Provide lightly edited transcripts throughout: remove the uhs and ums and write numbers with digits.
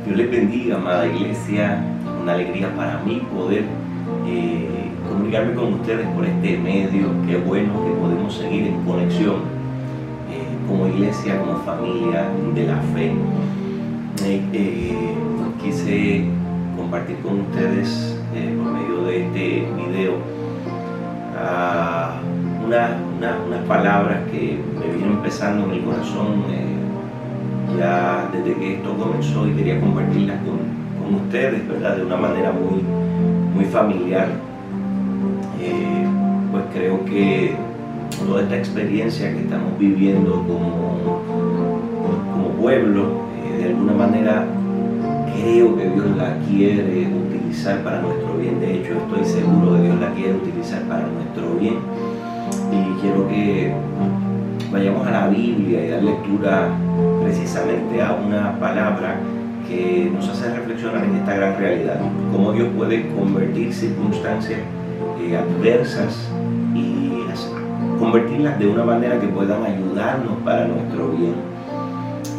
Dios les bendiga, amada iglesia. Una alegría para mí poder comunicarme con ustedes por este medio. Qué bueno que podemos seguir en conexión como iglesia, como familia de la fe. Quise compartir con ustedes por medio de este video unas palabras que me vienen empezando en el corazón ya desde que esto comenzó, y quería compartirlas con ustedes, ¿verdad? De una manera muy familiar. Pues creo que toda esta experiencia que estamos viviendo como pueblo, de alguna manera creo que Dios la quiere utilizar para nuestro bien. De hecho, estoy seguro que Dios la quiere utilizar para nuestro bien, y quiero que vayamos a la Biblia y dar lectura precisamente a una palabra que nos hace reflexionar en esta gran realidad, cómo Dios puede convertir circunstancias adversas y convertirlas de una manera que puedan ayudarnos para nuestro bien.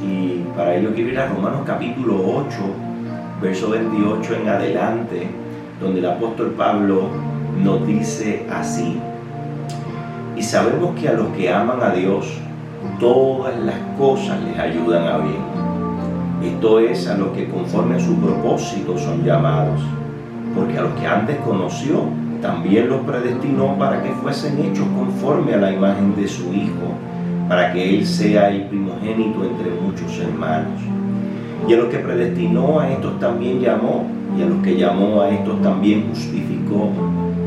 Y para ello quiero ir a Romanos capítulo 8, verso 28 en adelante, donde el apóstol Pablo nos dice así: y sabemos que a los que aman a Dios, todas las cosas les ayudan a bien. Esto es, a los que conforme a su propósito son llamados, porque a los que antes conoció, también los predestinó para que fuesen hechos conforme a la imagen de su Hijo, para que Él sea el primogénito entre muchos hermanos. Y a los que predestinó, a estos también llamó, y a los que llamó, a estos también justificó,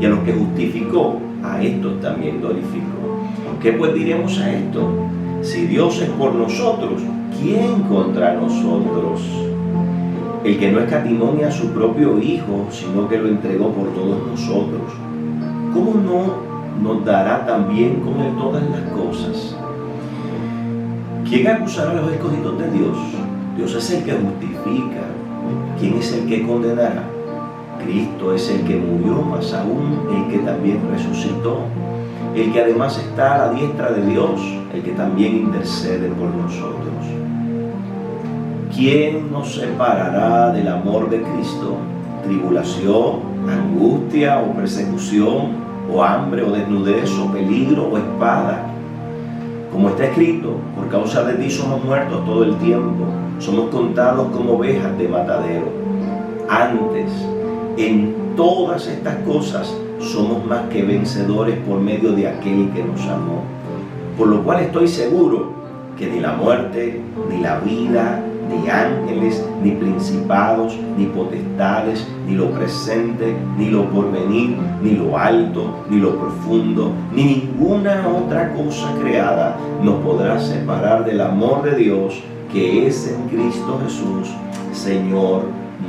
y a los que justificó, a estos también glorificó. ¿Qué pues diremos a esto? Si Dios es por nosotros, ¿quién contra nosotros? El que no escatimó ni a su propio Hijo, sino que lo entregó por todos nosotros, ¿cómo no nos dará también con Él todas las cosas? ¿Quién acusará a los escogidos de Dios? Dios es el que justifica. ¿Quién es el que condenará? Cristo es el que murió, más aún el que también resucitó, el que además está a la diestra de Dios, el que también intercede por nosotros. ¿Quién nos separará del amor de Cristo? ¿Tribulación, angustia o persecución, o hambre o desnudez o peligro o espada? Como está escrito, por causa de ti somos muertos todo el tiempo, somos contados como ovejas de matadero. Antes, en todas estas cosas somos más que vencedores por medio de aquel que nos amó. Por lo cual estoy seguro que ni la muerte, ni la vida, ni ángeles, ni principados, ni potestades, ni lo presente, ni lo porvenir, ni lo alto, ni lo profundo, ni ninguna otra cosa creada nos podrá separar del amor de Dios que es en Cristo Jesús, Señor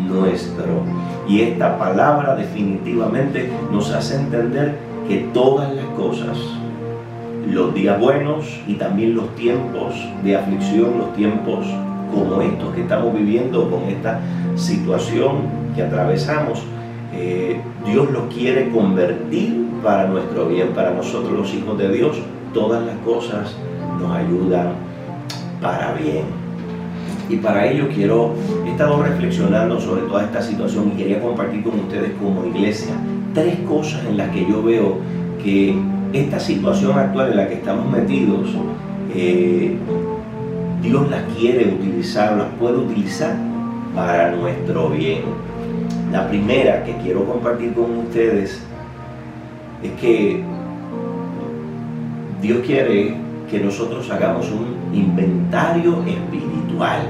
nuestro. Y esta palabra definitivamente nos hace entender que todas las cosas, los días buenos y también los tiempos de aflicción, los tiempos como estos que estamos viviendo, con esta situación que atravesamos, Dios los quiere convertir para nuestro bien. Para nosotros, los hijos de Dios, todas las cosas nos ayudan para bien. Y para ello he estado reflexionando sobre toda esta situación, y quería compartir con ustedes como iglesia 3 cosas en las que yo veo que esta situación actual en la que estamos metidos, Dios las quiere utilizar, las puede utilizar para nuestro bien. La primera que quiero compartir con ustedes es que Dios quiere que nosotros hagamos un inventario espiritual.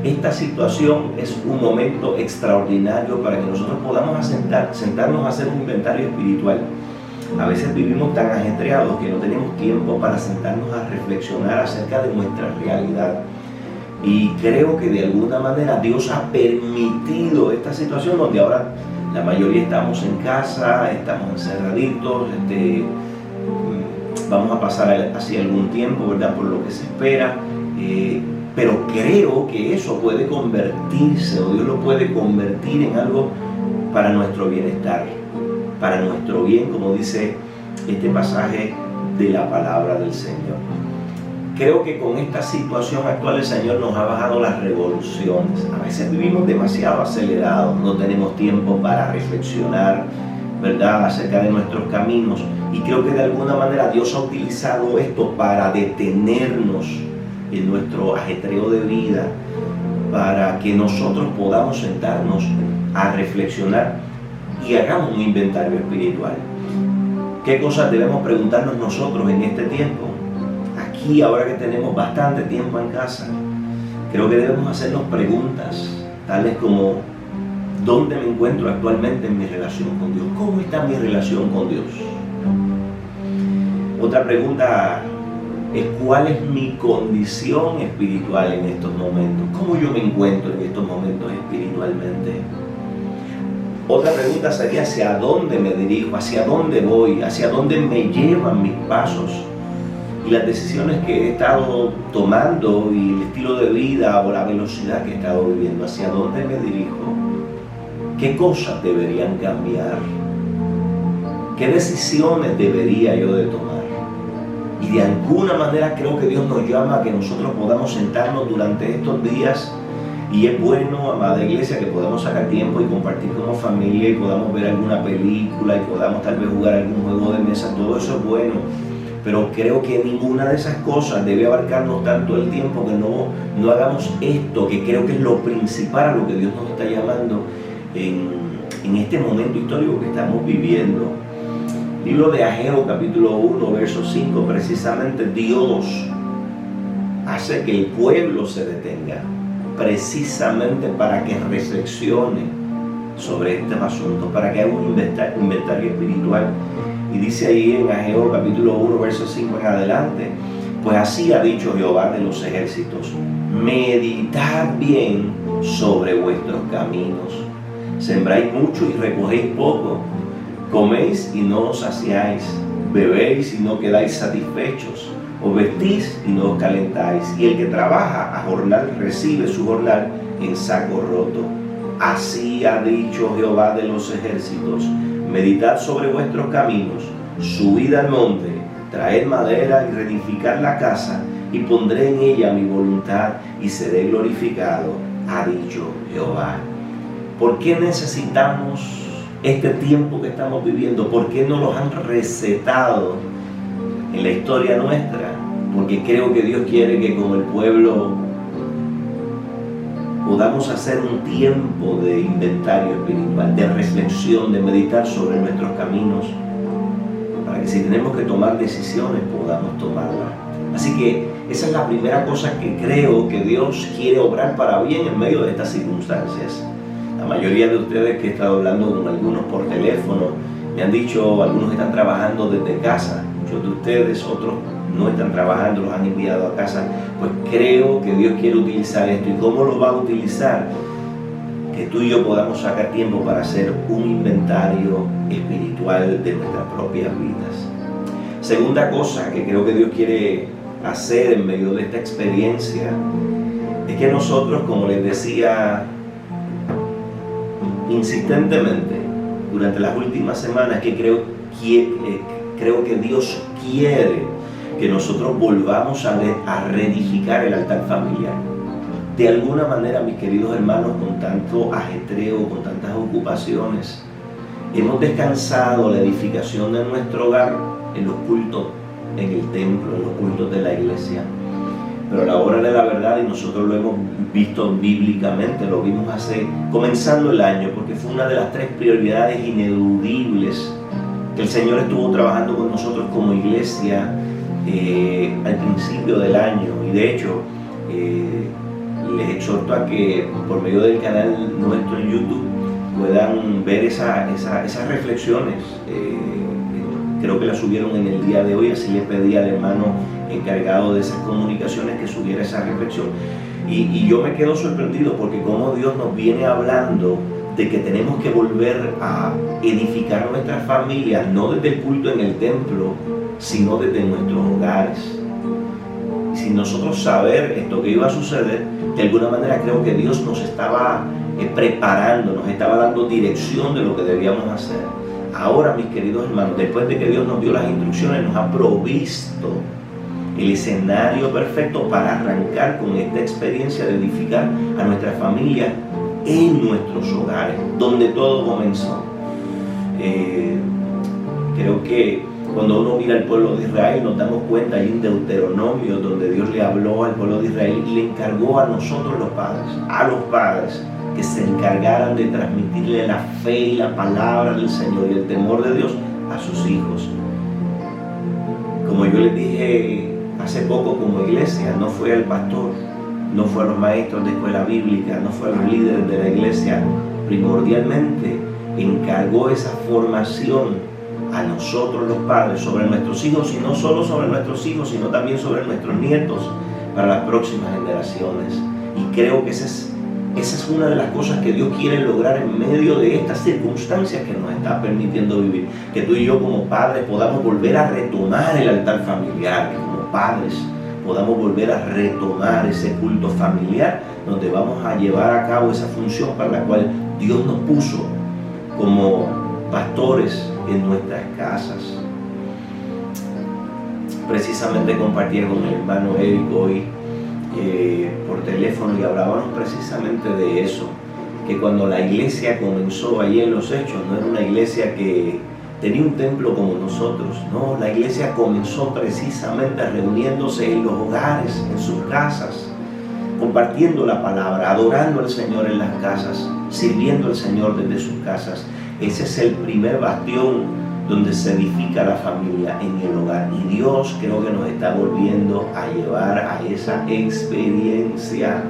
Esta situación es un momento extraordinario para que nosotros podamos sentarnos a hacer un inventario espiritual. A veces vivimos tan ajetreados que no tenemos tiempo para sentarnos a reflexionar acerca de nuestra realidad. Y creo que de alguna manera Dios ha permitido esta situación donde ahora la mayoría estamos en casa, estamos encerraditos, vamos a pasar así algún tiempo, ¿verdad? Por lo que se espera. Pero creo que eso puede convertirse, o Dios lo puede convertir en algo para nuestro bienestar, para nuestro bien, como dice este pasaje de la palabra del Señor. Creo que con esta situación actual el Señor nos ha bajado las revoluciones. A veces vivimos demasiado acelerados, no tenemos tiempo para reflexionar, ¿verdad?, acerca de nuestros caminos. Y creo que de alguna manera Dios ha utilizado esto para detenernos en nuestro ajetreo de vida, para que nosotros podamos sentarnos a reflexionar y hagamos un inventario espiritual. ¿Qué cosas debemos preguntarnos nosotros en este tiempo? Aquí, ahora que tenemos bastante tiempo en casa, creo que debemos hacernos preguntas, tales como: ¿dónde me encuentro actualmente en mi relación con Dios? ¿Cómo está mi relación con Dios? Otra pregunta es: ¿cuál es mi condición espiritual en estos momentos? ¿Cómo yo me encuentro en estos momentos espiritualmente? Otra pregunta sería: ¿hacia dónde me dirijo? ¿Hacia dónde voy? ¿Hacia dónde me llevan mis pasos? Y las decisiones que he estado tomando y el estilo de vida o la velocidad que he estado viviendo, ¿hacia dónde me dirijo? ¿Qué cosas deberían cambiar? ¿Qué decisiones debería yo de tomar? Y de alguna manera creo que Dios nos llama a que nosotros podamos sentarnos durante estos días. Y es bueno, amada iglesia, que podamos sacar tiempo y compartir como familia y podamos ver alguna película y podamos tal vez jugar algún juego de mesa. Todo eso es bueno. Pero creo que ninguna de esas cosas debe abarcarnos tanto el tiempo, que no hagamos esto, que creo que es lo principal a lo que Dios nos está llamando en este momento histórico que estamos viviendo. Libro de Ageo, capítulo 1, verso 5, precisamente Dios hace que el pueblo se detenga, precisamente para que reflexione sobre este asunto, para que haga un inventario espiritual. Y dice ahí en Ageo capítulo 1, verso 5 en adelante: pues así ha dicho Jehová de los ejércitos, meditad bien sobre vuestros caminos, sembráis mucho y recogéis poco, coméis y no os saciáis, bebéis y no quedáis satisfechos, os vestís y no os calentáis, y el que trabaja a jornal recibe su jornal en saco roto. Así ha dicho Jehová de los ejércitos, meditad sobre vuestros caminos, subid al monte, traed madera y reedificad la casa, y pondré en ella mi voluntad y seré glorificado, ha dicho Jehová. ¿Por qué necesitamos este tiempo que estamos viviendo? ¿Por qué no los han recetado en la historia nuestra? Porque creo que Dios quiere que como el pueblo podamos hacer un tiempo de inventario espiritual, de reflexión, de meditar sobre nuestros caminos, para que si tenemos que tomar decisiones podamos tomarlas. Así que esa es la primera cosa que creo que Dios quiere obrar para bien en medio de estas circunstancias. La mayoría de ustedes que he estado hablando con algunos por teléfono me han dicho: algunos están trabajando desde casa, muchos de ustedes, otros no están trabajando, los han enviado a casa. Pues creo que Dios quiere utilizar esto. ¿Y cómo lo va a utilizar? Que tú y yo podamos sacar tiempo para hacer un inventario espiritual de nuestras propias vidas. Segunda cosa que creo que Dios quiere hacer en medio de esta experiencia es que nosotros, como les decía insistentemente durante las últimas semanas, que creo que Dios quiere que nosotros volvamos a reedificar el altar familiar. De alguna manera, mis queridos hermanos, con tanto ajetreo, con tantas ocupaciones, hemos descansado la edificación de nuestro hogar en los cultos en el templo, en los cultos de la iglesia. Pero a la hora de la verdad, y nosotros lo hemos visto bíblicamente, lo vimos comenzando el año, porque fue una de las 3 prioridades ineludibles que el Señor estuvo trabajando con nosotros como iglesia al principio del año. Y de hecho, les exhorto a que por medio del canal nuestro en YouTube puedan ver esas reflexiones. Creo que las subieron en el día de hoy, así le pedí al hermano encargado de esas comunicaciones que subiera esa reflexión. Y yo me quedo sorprendido, porque como Dios nos viene hablando de que tenemos que volver a edificar nuestras familias, no desde el culto en el templo, sino desde nuestros hogares. Y sin nosotros saber esto que iba a suceder, de alguna manera creo que Dios nos estaba preparando, nos estaba dando dirección de lo que debíamos hacer. Ahora, mis queridos hermanos, después de que Dios nos dio las instrucciones, nos ha provisto el escenario perfecto para arrancar con esta experiencia de edificar a nuestra familia en nuestros hogares, donde todo comenzó. Creo que cuando uno mira al pueblo de Israel nos damos cuenta, hay un Deuteronomio donde Dios le habló al pueblo de Israel y le encargó a nosotros los padres, que se encargaran de transmitirle la fe y la palabra del Señor y el temor de Dios a sus hijos. Como yo les dije hace poco como iglesia, no fue al pastor, no fue a los maestros de escuela bíblica, no fue a los líderes de la iglesia, primordialmente encargó esa formación a nosotros los padres sobre nuestros hijos, y no solo sobre nuestros hijos, sino también sobre nuestros nietos para las próximas generaciones. Y creo que esa es una de las cosas que Dios quiere lograr en medio de estas circunstancias que nos está permitiendo vivir. Que tú y yo como padres podamos volver a retomar el altar familiar, que como padres podamos volver a retomar ese culto familiar donde vamos a llevar a cabo esa función para la cual Dios nos puso como pastores en nuestras casas. Precisamente compartía con el hermano Eric hoy por teléfono y hablábamos precisamente de eso, que cuando la iglesia comenzó allí en los Hechos, no era una iglesia que tenía un templo como nosotros, no, la iglesia comenzó precisamente reuniéndose en los hogares, en sus casas, compartiendo la palabra, adorando al Señor en las casas, sirviendo al Señor desde sus casas. Ese es el primer bastión donde se edifica la familia, en el hogar. Y Dios creo que nos está volviendo a llevar a esa experiencia.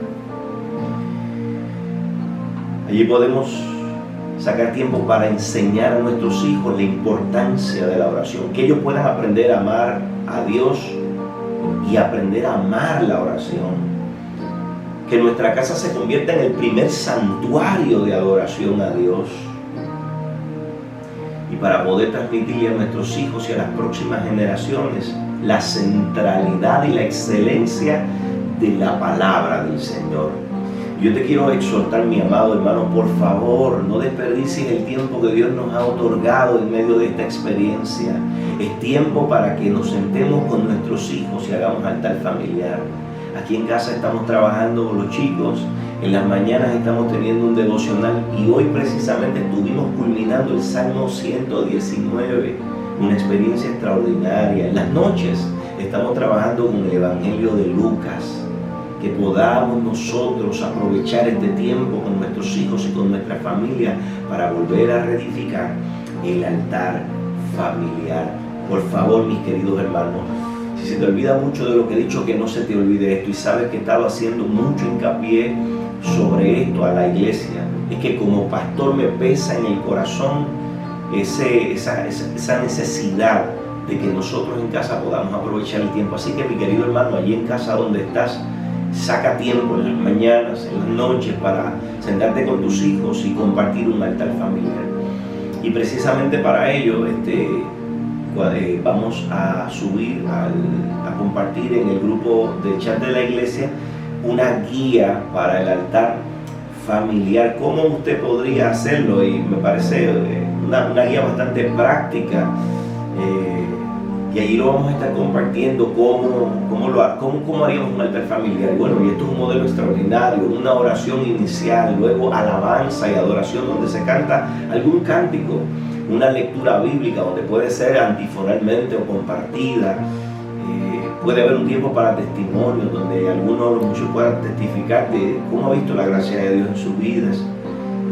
Allí podemos sacar tiempo para enseñar a nuestros hijos la importancia de la oración, que ellos puedan aprender a amar a Dios y aprender a amar la oración. Que nuestra casa se convierta en el primer santuario de adoración a Dios. Y para poder transmitirle a nuestros hijos y a las próximas generaciones la centralidad y la excelencia de la palabra del Señor. Yo te quiero exhortar, mi amado hermano, por favor, no desperdicies el tiempo que Dios nos ha otorgado en medio de esta experiencia. Es tiempo para que nos sentemos con nuestros hijos y hagamos altar familiar. Aquí en casa estamos trabajando con los chicos, en las mañanas estamos teniendo un devocional y hoy precisamente estuvimos culminando el Salmo 119, una experiencia extraordinaria. En las noches estamos trabajando con el Evangelio de Lucas. Que podamos nosotros aprovechar este tiempo con nuestros hijos y con nuestra familia para volver a reedificar el altar familiar. Por favor, mis queridos hermanos, si se te olvida mucho de lo que he dicho, que no se te olvide esto, y sabes que he estado haciendo mucho hincapié sobre esto a la iglesia, es que como pastor me pesa en el corazón esa necesidad de que nosotros en casa podamos aprovechar el tiempo. Así que, mi querido hermano, allí en casa donde estás, saca tiempo en las mañanas, en las noches, para sentarte con tus hijos y compartir un altar familiar. Y precisamente para ello vamos a subir, a compartir en el grupo de chat de la iglesia una guía para el altar familiar. ¿Cómo usted podría hacerlo? Y me parece una guía bastante práctica. Y allí lo vamos a estar compartiendo cómo haríamos un altar familiar. Y bueno, y esto es un modelo extraordinario, una oración inicial, luego alabanza y adoración donde se canta algún cántico, una lectura bíblica donde puede ser antifonalmente o compartida. Puede haber un tiempo para testimonios donde algunos de los muchos puedan testificar de cómo ha visto la gracia de Dios en sus vidas.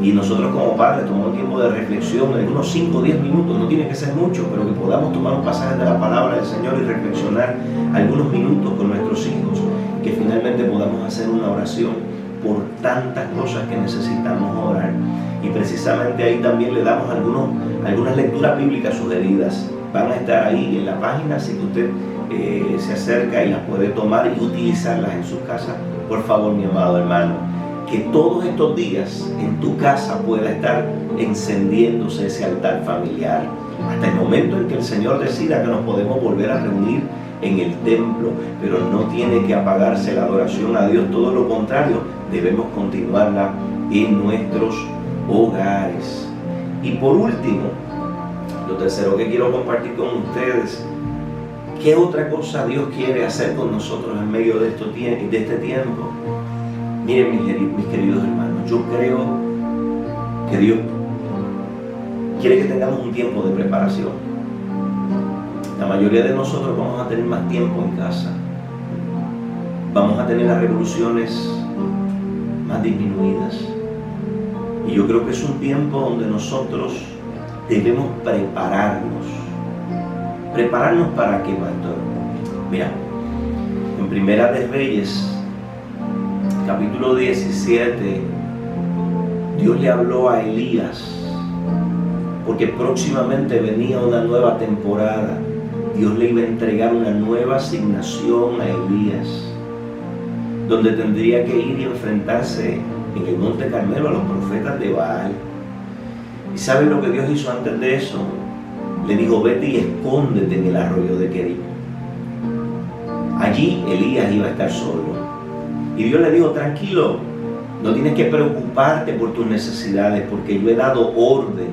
Y nosotros como padres tomamos tiempo de reflexión, de unos 5 o 10 minutos, no tiene que ser mucho, pero que podamos tomar un pasaje de la palabra del Señor y reflexionar algunos minutos con nuestros hijos, que finalmente podamos hacer una oración por tantas cosas que necesitamos orar. Y precisamente ahí también le damos algunas lecturas bíblicas sugeridas. Van a estar ahí en la página, así que usted se acerca y las puede tomar y utilizarlas en su casa. Por favor, mi amado hermano, que todos estos días en tu casa pueda estar encendiéndose ese altar familiar, hasta el momento en que el Señor decida que nos podemos volver a reunir en el templo, pero no tiene que apagarse la adoración a Dios, todo lo contrario, debemos continuarla en nuestros hogares. Y por último, lo tercero que quiero compartir con ustedes, ¿Qué otra cosa Dios quiere hacer con nosotros en medio de este tiempo? Miren, mis queridos hermanos, yo creo que Dios quiere que tengamos un tiempo de preparación. La mayoría de nosotros vamos a tener más tiempo en casa. Vamos a tener las revoluciones más disminuidas. Y yo creo que es un tiempo donde nosotros debemos prepararnos. ¿Prepararnos para qué, pastor? Mira, en Primera de Reyes, capítulo 17, Dios le habló a Elías, porque próximamente venía una nueva temporada. Dios le iba a entregar una nueva asignación a Elías, donde tendría que ir y enfrentarse en el Monte Carmelo a los profetas de Baal. ¿Y saben lo que Dios hizo antes de eso? Le dijo: vete y escóndete en el arroyo de Querit. Allí Elías iba a estar solo. Y Dios le dijo: tranquilo, no tienes que preocuparte por tus necesidades, porque yo he dado orden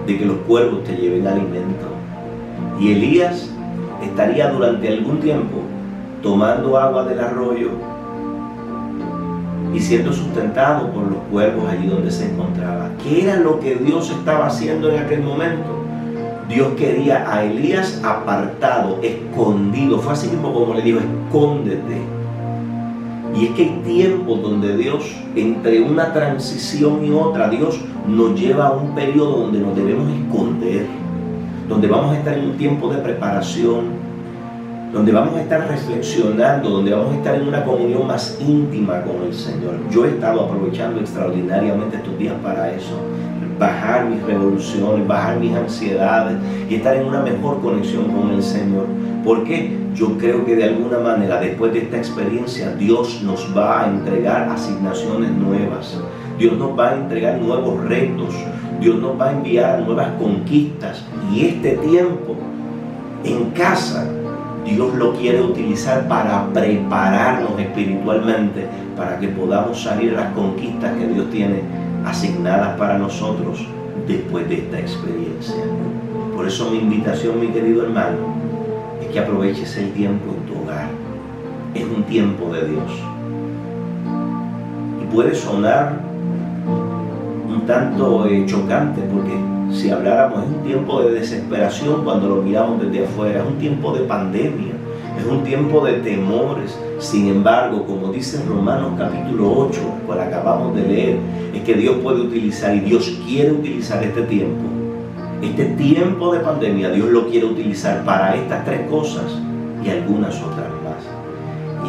de que los cuervos te lleven alimento. Y Elías estaría durante algún tiempo tomando agua del arroyo y siendo sustentado por los cuervos allí donde se encontraba. ¿Qué era lo que Dios estaba haciendo en aquel momento? Dios quería a Elías apartado, escondido. Fue así mismo como le dijo: escóndete. Y es que hay tiempos donde Dios, entre una transición y otra, Dios nos lleva a un periodo donde nos debemos esconder, donde vamos a estar en un tiempo de preparación, donde vamos a estar reflexionando, donde vamos a estar en una comunión más íntima con el Señor. Yo he estado aprovechando extraordinariamente estos días para eso, bajar mis revoluciones, bajar mis ansiedades y estar en una mejor conexión con el Señor. ¿Por qué? Yo creo que de alguna manera, después de esta experiencia, Dios nos va a entregar asignaciones nuevas. Dios nos va a entregar nuevos retos. Dios nos va a enviar nuevas conquistas. Y este tiempo en casa, Dios lo quiere utilizar para prepararnos espiritualmente, para que podamos salir a las conquistas que Dios tiene asignadas para nosotros después de esta experiencia. Por eso mi invitación, mi querido hermano, es que aproveches el tiempo en tu hogar. Es un tiempo de Dios. Y puede sonar un tanto chocante, porque si habláramos, es un tiempo de desesperación cuando lo miramos desde afuera, es un tiempo de pandemia, es un tiempo de temores. Sin embargo, como dice Romanos capítulo 8, cual acabamos de leer, es que Dios puede utilizar, y Dios quiere utilizar este tiempo de pandemia, Dios lo quiere utilizar para estas tres cosas y algunas otras más.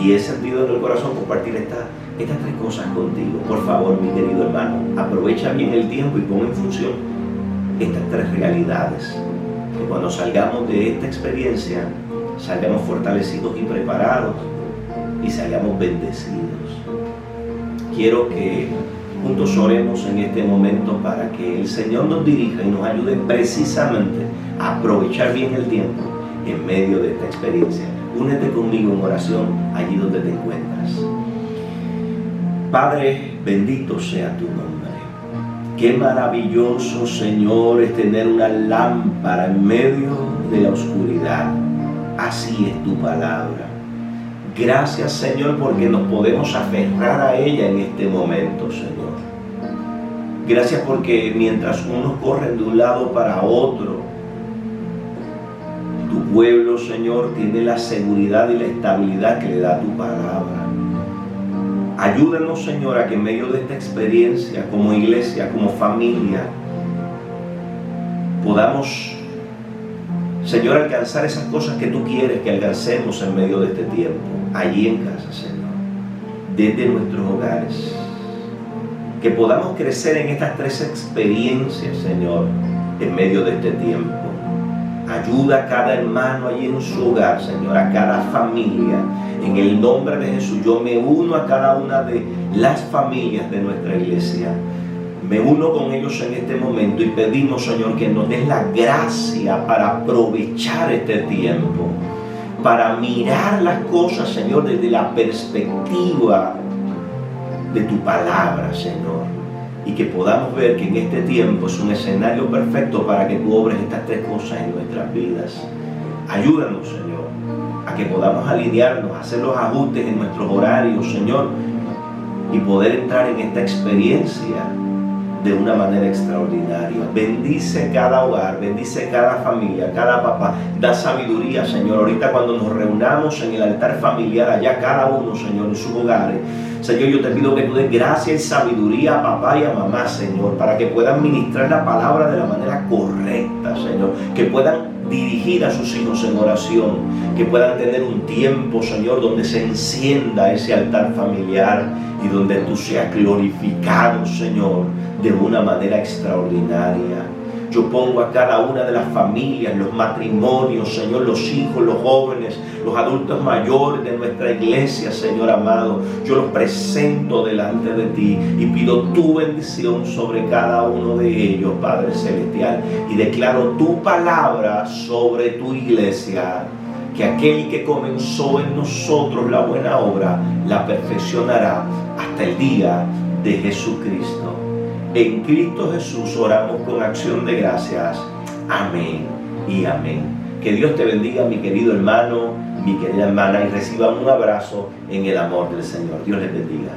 Y he sentido en el corazón compartir estas tres cosas contigo. Por favor, mi querido hermano, aprovecha bien el tiempo y pon en función estas tres realidades, que cuando salgamos de esta experiencia salgamos fortalecidos y preparados y salgamos bendecidos. Quiero que juntos oremos en este momento para que el Señor nos dirija y nos ayude precisamente a aprovechar bien el tiempo en medio de esta experiencia. Únete conmigo en oración allí donde te encuentras. Padre, bendito sea tu nombre. Qué maravilloso, Señor, es tener una lámpara en medio de la oscuridad. Así es tu palabra. Gracias, Señor, porque nos podemos aferrar a ella en este momento, Señor. Gracias porque mientras unos corren de un lado para otro, tu pueblo, Señor, tiene la seguridad y la estabilidad que le da tu palabra. Ayúdanos, Señor, a que en medio de esta experiencia, como iglesia, como familia, podamos, Señor, alcanzar esas cosas que tú quieres que alcancemos en medio de este tiempo, allí en casa, Señor, desde nuestros hogares. Que podamos crecer en estas tres experiencias, Señor, en medio de este tiempo. Ayuda a cada hermano allí en su hogar, Señor, a cada familia. En el nombre de Jesús, yo me uno a cada una de las familias de nuestra iglesia. Me uno con ellos en este momento y pedimos, Señor, que nos des la gracia para aprovechar este tiempo, para mirar las cosas, Señor, desde la perspectiva de tu palabra, Señor, y que podamos ver que en este tiempo es un escenario perfecto para que tú obres estas tres cosas en nuestras vidas. Ayúdanos, Señor, a que podamos alinearnos, hacer los ajustes en nuestros horarios, Señor, y poder entrar en esta experiencia de una manera extraordinaria. Bendice cada hogar, bendice cada familia, cada papá. Da sabiduría, Señor. Ahorita cuando nos reunamos en el altar familiar, allá cada uno, Señor, en sus hogares, Señor, yo te pido que tú des gracia y sabiduría a papá y a mamá, Señor, para que puedan ministrar la palabra de la manera correcta, Señor, que puedan dirigir a sus hijos en oración, que puedan tener un tiempo, Señor, donde se encienda ese altar familiar y donde tú seas glorificado, Señor, de una manera extraordinaria. Yo pongo a cada una de las familias, los matrimonios, Señor, los hijos, los jóvenes, los adultos mayores de nuestra iglesia, Señor amado. Yo los presento delante de ti y pido tu bendición sobre cada uno de ellos, Padre Celestial. Y declaro tu palabra sobre tu iglesia, que aquel que comenzó en nosotros la buena obra, la perfeccionará hasta el día de Jesucristo. En Cristo Jesús oramos con acción de gracias. Amén y amén. Que Dios te bendiga, mi querido hermano, mi querida hermana, y reciban un abrazo en el amor del Señor. Dios les bendiga.